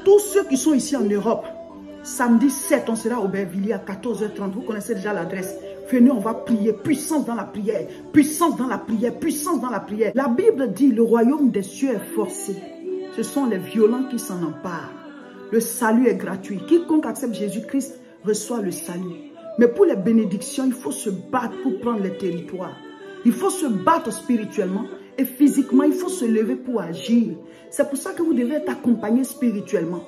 Tous ceux qui sont ici en Europe, samedi 7, on sera au Aubervilliers à 14h30. Vous connaissez déjà l'adresse. Venez, on va prier. Puissance dans la prière. Puissance dans la prière. Puissance dans la prière. La Bible dit, le royaume des cieux est forcé. Ce sont les violents qui s'en emparent. Le salut est gratuit. Quiconque accepte Jésus-Christ reçoit le salut. Mais pour les bénédictions, il faut se battre pour prendre les territoires. Il faut se battre spirituellement et physiquement. Il faut se lever pour agir. C'est pour ça que vous devez être accompagné spirituellement.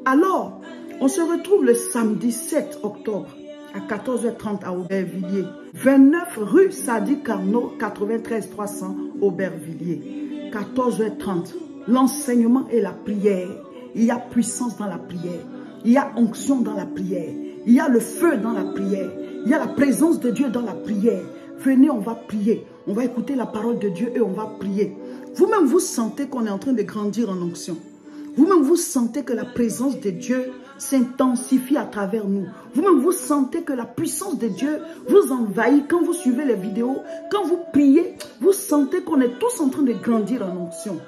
Alors, on se retrouve le samedi 7 octobre à 14h30 à Aubervilliers. 29 rue Sadi Carnot, 93 300 Aubervilliers. 14h30. L'enseignement et la prière. Il y a puissance dans la prière. Il y a onction dans la prière. Il y a le feu dans la prière. Il y a la présence de Dieu dans la prière. Venez, on va prier. On va écouter la parole de Dieu et on va prier. Vous-même, vous sentez qu'on est en train de grandir en onction. Vous-même, vous sentez que la présence de Dieu s'intensifie à travers nous. Vous-même, vous sentez que la puissance de Dieu vous envahit. Quand vous suivez les vidéos, quand vous priez, vous sentez qu'on est tous en train de grandir en onction.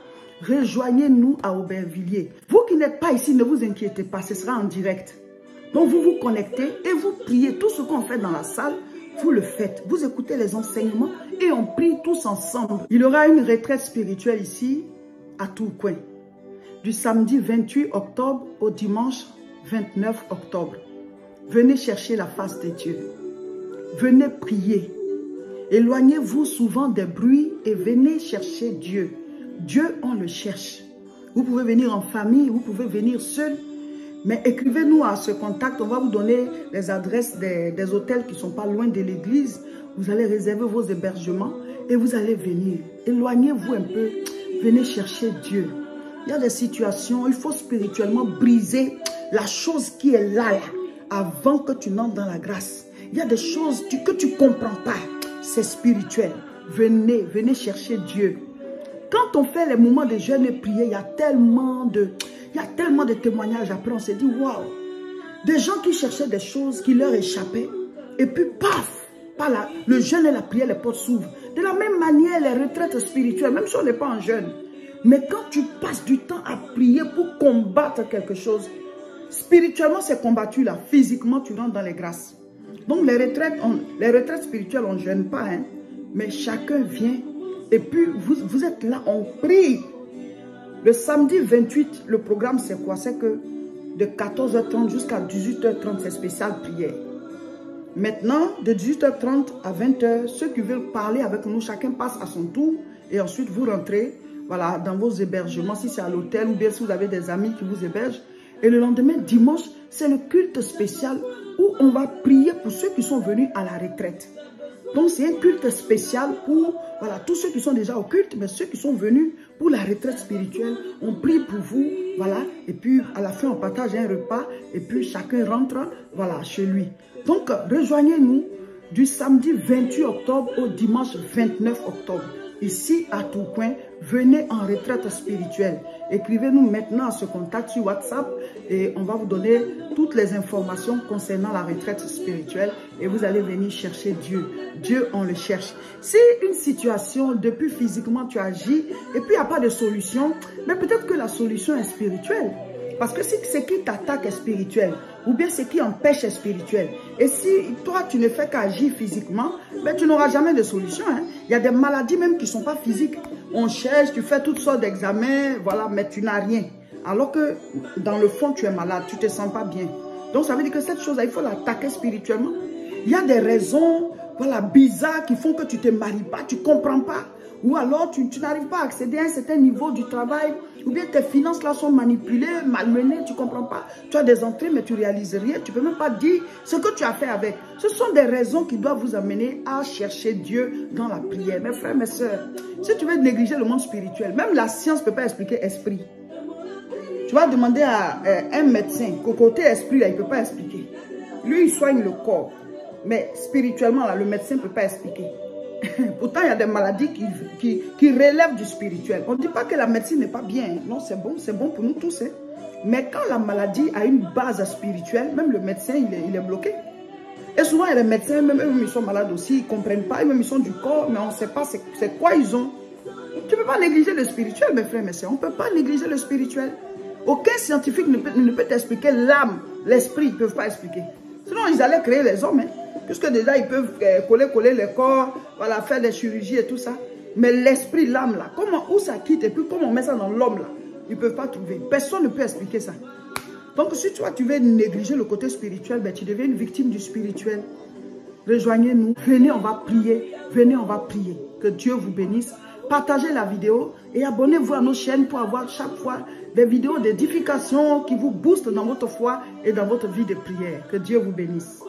Rejoignez-nous à Aubervilliers. Vous qui n'êtes pas ici, ne vous inquiétez pas, ce sera en direct. Donc vous vous connectez et vous priez. Tout ce qu'on fait dans la salle, vous le faites. Vous écoutez les enseignements et on prie tous ensemble. Il y aura une retraite spirituelle ici à Tourcoing. Du samedi 28 octobre au dimanche 29 octobre. Venez chercher la face de Dieu. Venez prier. Éloignez-vous souvent des bruits et venez chercher Dieu. Dieu, on le cherche. Vous pouvez venir en famille, vous pouvez venir seul. Mais écrivez-nous à ce contact, on va vous donner les adresses des hôtels qui ne sont pas loin de l'église. Vous allez réserver vos hébergements et vous allez venir. Éloignez-vous un peu, venez chercher Dieu. Il y a des situations, il faut spirituellement briser la chose qui est là, avant que tu n'entres dans la grâce. Il y a des choses que tu ne comprends pas, c'est spirituel. Venez, venez chercher Dieu. Quand on fait les moments de jeûne et prière, il y a tellement de témoignages. Après, on s'est dit, waouh, des gens qui cherchaient des choses qui leur échappaient. Et puis, paf, le jeûne et la prière, les portes s'ouvrent. De la même manière, les retraites spirituelles, même si on n'est pas en jeûne. Mais quand tu passes du temps à prier pour combattre quelque chose, spirituellement, c'est combattu là. Physiquement, tu rentres dans les grâces. Donc, les retraites spirituelles, on ne jeûne pas. Hein, mais chacun vient. Et puis, vous êtes là, on prie. Le samedi 28, le programme, c'est quoi? C'est que de 14h30 jusqu'à 18h30, c'est spécial prière. Maintenant, de 18h30 à 20h, ceux qui veulent parler avec nous, chacun passe à son tour. Et ensuite, vous rentrez voilà, dans vos hébergements, si c'est à l'hôtel ou bien si vous avez des amis qui vous hébergent. Et le lendemain, dimanche, c'est le culte spécial où on va prier pour ceux qui sont venus à la retraite. Donc, c'est un culte spécial pour voilà, tous ceux qui sont déjà au culte, mais ceux qui sont venus pour la retraite spirituelle, on prie pour vous, voilà, et puis à la fin, on partage un repas, et puis chacun rentre, voilà, chez lui. Donc, rejoignez-nous du samedi 28 octobre au dimanche 29 octobre. Ici, à Tourcoing, venez en retraite spirituelle. Écrivez-nous maintenant à ce contact sur WhatsApp et on va vous donner toutes les informations concernant la retraite spirituelle et vous allez venir chercher Dieu. Dieu, on le cherche. Si une situation, depuis physiquement tu agis et puis il n'y a pas de solution, mais peut-être que la solution est spirituelle. Parce que si ce qui t'attaque est spirituel, ou bien ce qui empêche est spirituel. Et si toi, tu ne fais qu'agir physiquement, ben, tu n'auras jamais de solution. Hein. Il y a des maladies même qui ne sont pas physiques. On cherche, tu fais toutes sortes d'examens, voilà, mais tu n'as rien. Alors que dans le fond, tu es malade, tu ne te sens pas bien. Donc, ça veut dire que cette chose-là, il faut l'attaquer spirituellement. Il y a des raisons voilà, bizarres qui font que tu ne te maries pas, tu ne comprends pas. Ou alors, tu n'arrives pas à accéder à un certain niveau du travail. Ou bien tes finances là sont manipulées, malmenées, tu ne comprends pas. Tu as des entrées, mais tu ne réalises rien. Tu ne peux même pas dire ce que tu as fait avec. Ce sont des raisons qui doivent vous amener à chercher Dieu dans la prière. Mes frères, mes sœurs, si tu veux négliger le monde spirituel, même la science ne peut pas expliquer esprit. Tu vas demander à un médecin qu'au côté esprit, là, il ne peut pas expliquer. Lui, il soigne le corps. Mais spirituellement, là, le médecin ne peut pas expliquer. Pourtant, il y a des maladies qui relèvent du spirituel. On ne dit pas que la médecine n'est pas bien. Non, c'est bon pour nous tous. Hein. Mais quand la maladie a une base spirituelle, même le médecin, il est bloqué. Et souvent, il y a des médecins, même eux, ils sont malades aussi, ils ne comprennent pas, même ils sont du corps, mais on ne sait pas c'est quoi ils ont. Tu ne peux pas négliger le spirituel, mes frères, mes sœurs. On ne peut pas négliger le spirituel. Aucun scientifique ne peut t'expliquer l'âme, l'esprit, ils ne peuvent pas expliquer. Sinon, ils allaient créer les hommes, hein, puisque déjà, ils peuvent coller les corps, voilà, faire des chirurgies et tout ça. Mais l'esprit, l'âme, là, où ça quitte et puis comment on met ça dans l'homme, là, ils ne peuvent pas trouver. Personne ne peut expliquer ça. Donc, si toi, tu veux négliger le côté spirituel, ben, tu deviens une victime du spirituel. Rejoignez-nous. Venez, on va prier. Venez, on va prier. Que Dieu vous bénisse. Partagez la vidéo et abonnez-vous à nos chaînes pour avoir chaque fois des vidéos d'édification qui vous boostent dans votre foi et dans votre vie de prière. Que Dieu vous bénisse.